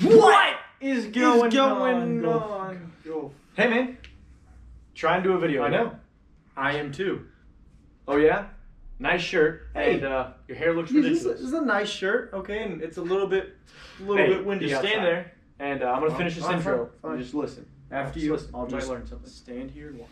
What is going on? Hey man, try and do a video. I know. I am too. Oh yeah? Nice shirt. Hey. And your hair looks ridiculous. This is a nice shirt, okay, and it's a little bit windy Just stand outside. there, and I'm gonna finish this intro. Fine. Just listen. After Just you, listen. I'll Just learn something. stand here and watch.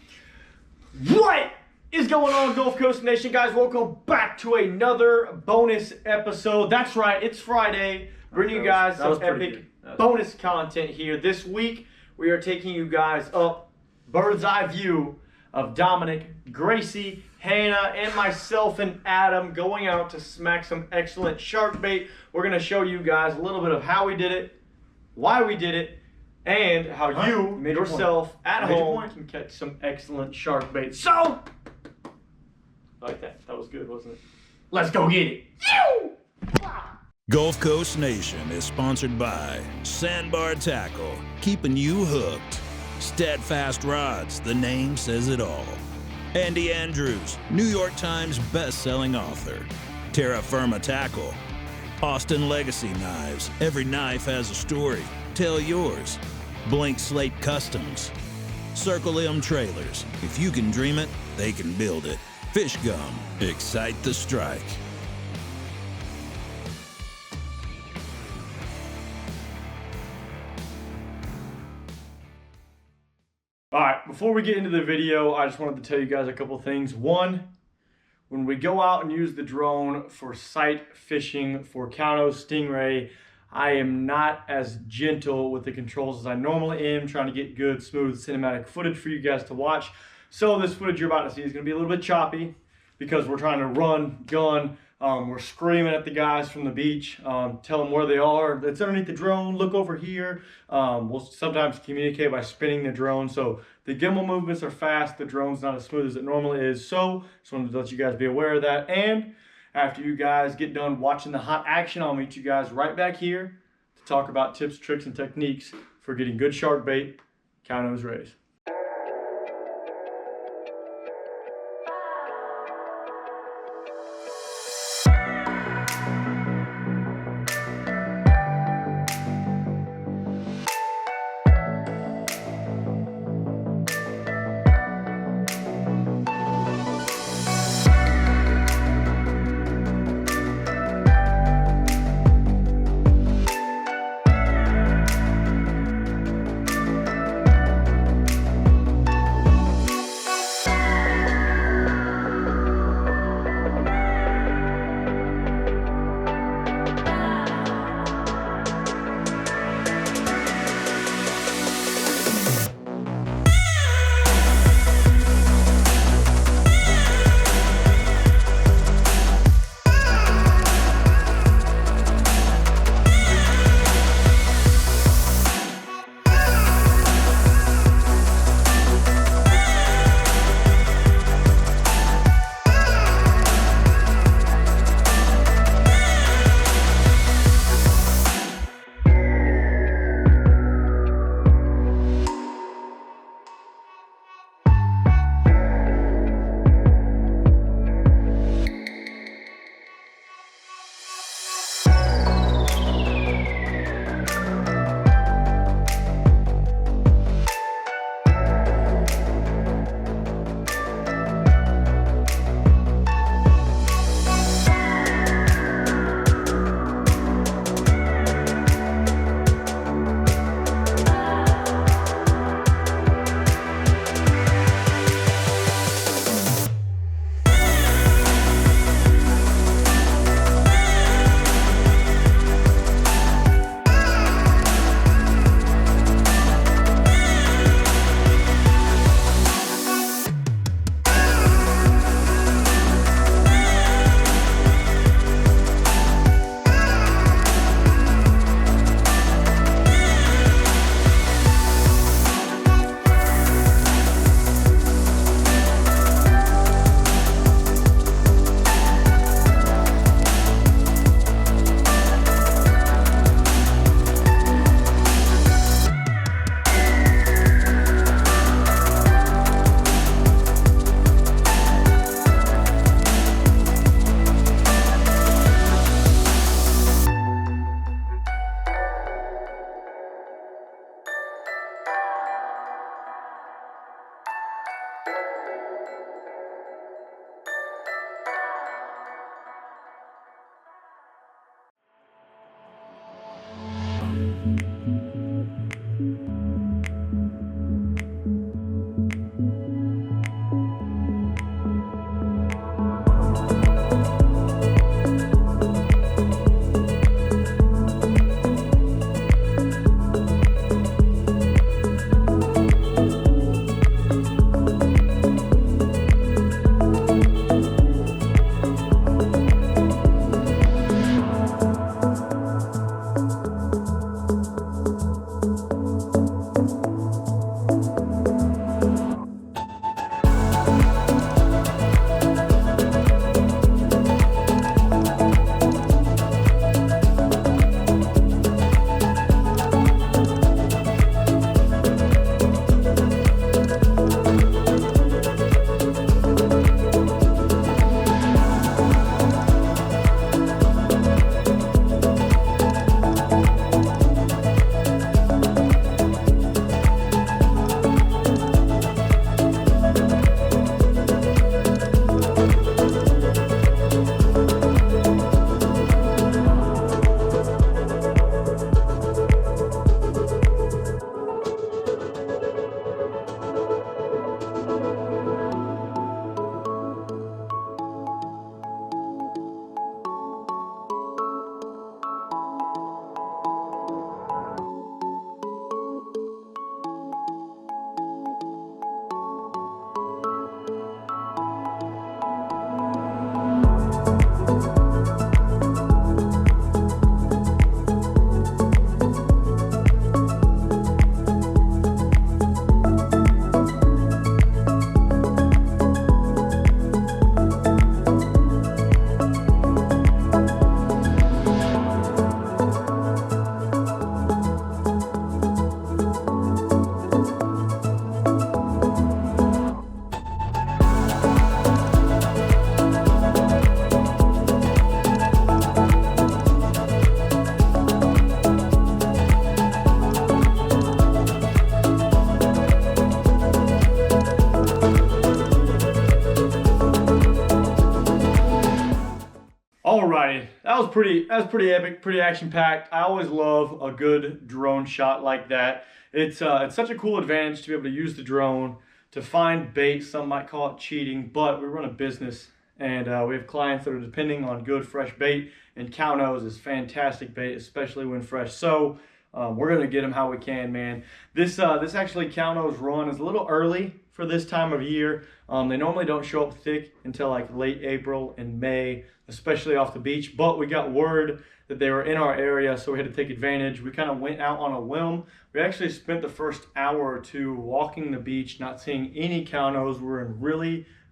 What is going on, Gulf Coast Nation, guys? Welcome back to another bonus episode. That's right, it's Friday. Bringing you guys some epic bonus content here. This week, we are taking you guys up bird's eye view of Dominic, Gracie, Hannah, and myself and Adam going out to smack some excellent shark bait. We're going to show you guys a little bit of how we did it, why we did it, and how you yourself at home can catch some excellent shark bait. So, I like that. That was good, wasn't it? Let's go get it. Gulf Coast Nation is sponsored by Sandbar Tackle, keeping you hooked. Steadfast Rods, the name says it all. Andy Andrews, New York Times best-selling author. Terra Firma Tackle. Austin Legacy Knives, every knife has a story. Tell yours. Blank Slate Customs. Circle M Trailers, if you can dream it, they can build it. Fish Gum, excite the strike. All right, before we get into the video, I just wanted to tell you guys a couple things. One, when we go out and use the drone for sight fishing for Cownose Stingray, I am not as gentle with the controls as I normally am, trying to get good, smooth, cinematic footage for you guys to watch. So this footage you're about to see is going to be a little bit choppy because we're trying to run, gun. We're screaming at the guys from the beach, tell them where they are. It's underneath the drone, look over here. We'll sometimes communicate by spinning the drone. So the gimbal movements are fast, the drone's not as smooth as it normally is. So just wanted to let you guys be aware of that. And after you guys get done watching the hot action, I'll meet you guys right back here to talk about tips, tricks, and techniques for getting good shark bait, Cownose rays. that was pretty epic, pretty action-packed. I always love a good drone shot like that. It's such a cool advantage to be able to use the drone to find bait. Some might call it cheating, but we run a business, and we have clients that are depending on good fresh bait, and Cownose is fantastic bait, especially when fresh. So we're gonna get them how we can, man. This actually Cownose run is a little early for this time of year. They normally don't show up thick until like late April and May, especially off the beach, but we got word that they were in our area, so we had to take advantage. We kind of went out on a whim. We actually spent the first hour or two walking the beach, not seeing any Cownose. We're in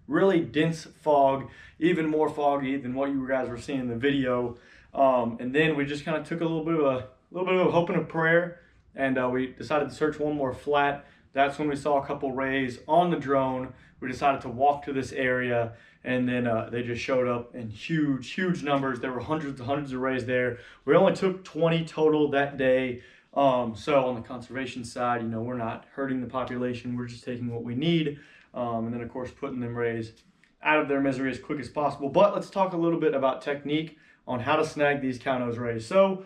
really dense fog, even more foggy than what you guys were seeing in the video. And then we just kind of took a little bit of a hope and a prayer, and we decided to search one more flat. That's when we saw a couple rays on the drone. We decided to walk to this area, and then they just showed up in huge numbers. There were hundreds of rays there. We only took 20 total that day. So on the conservation side, you know, we're not hurting the population. We're just taking what we need, and then of course putting them rays out of their misery as quick as possible. But let's talk a little bit about technique on how to snag these Cownose rays. So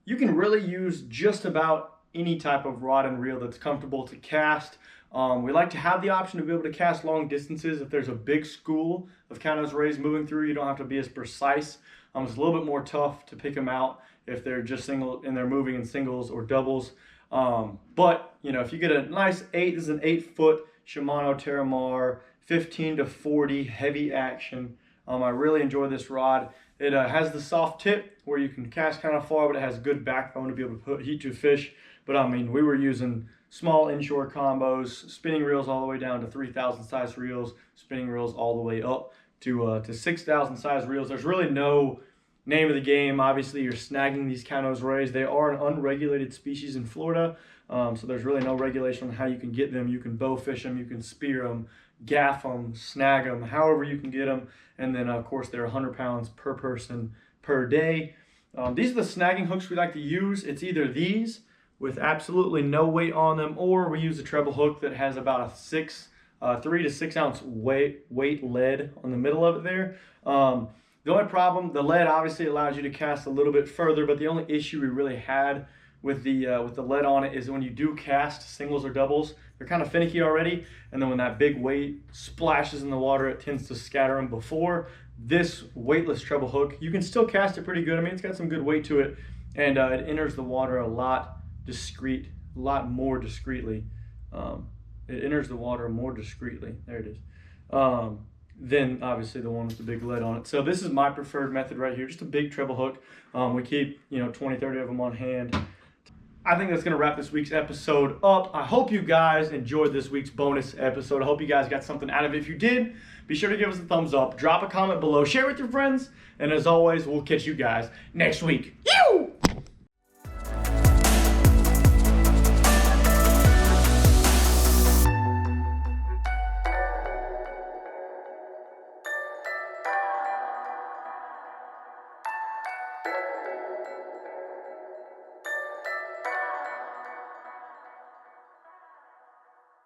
you can really use just about any type of rod and reel that's comfortable to cast. We like to have the option to be able to cast long distances. If there's a big school of Cownose rays moving through, you don't have to be as precise. It's a little bit more tough to pick them out if they're just single and they're moving in singles or doubles. But you know, if you get a nice this is an 8-foot Shimano Terramar 15 to 40 heavy action. I really enjoy this rod. It has the soft tip where you can cast kind of far, but it has good backbone to be able to put heat to fish. But I mean, we were using small inshore combos, spinning reels all the way down to 3,000 size reels, spinning reels all the way up to 6,000 size reels. There's really no name of the game. Obviously, you're snagging these Cownose rays. They are an unregulated species in Florida, so there's really no regulation on how you can get them. You can bow fish them, you can spear them, gaff them, snag them, however you can get them. And then, of course, they're 100 pounds per person per day. These are the snagging hooks we like to use. It's either these with absolutely no weight on them, or we use a treble hook that has about a 3 to 6 ounce weight lead on the middle of it there. The only problem, the lead obviously allows you to cast a little bit further, but the only issue we really had with the lead on it is when you do cast singles or doubles, they're kind of finicky already, and then when that big weight splashes in the water, it tends to scatter them. Before this weightless treble hook, you can still cast it pretty good. I mean, it's got some good weight to it, and it enters the water a lot more discreetly. It enters the water more discreetly. There it is. Then obviously the one with the big lead on it. So this is my preferred method right here, just a big treble hook. We keep 20, 30 of them on hand. I think that's going to wrap this week's episode up. I hope you guys enjoyed this week's bonus episode. I hope you guys got something out of it. If you did, be sure to give us a thumbs up, drop a comment below, share with your friends, and as always, we'll catch you guys next week.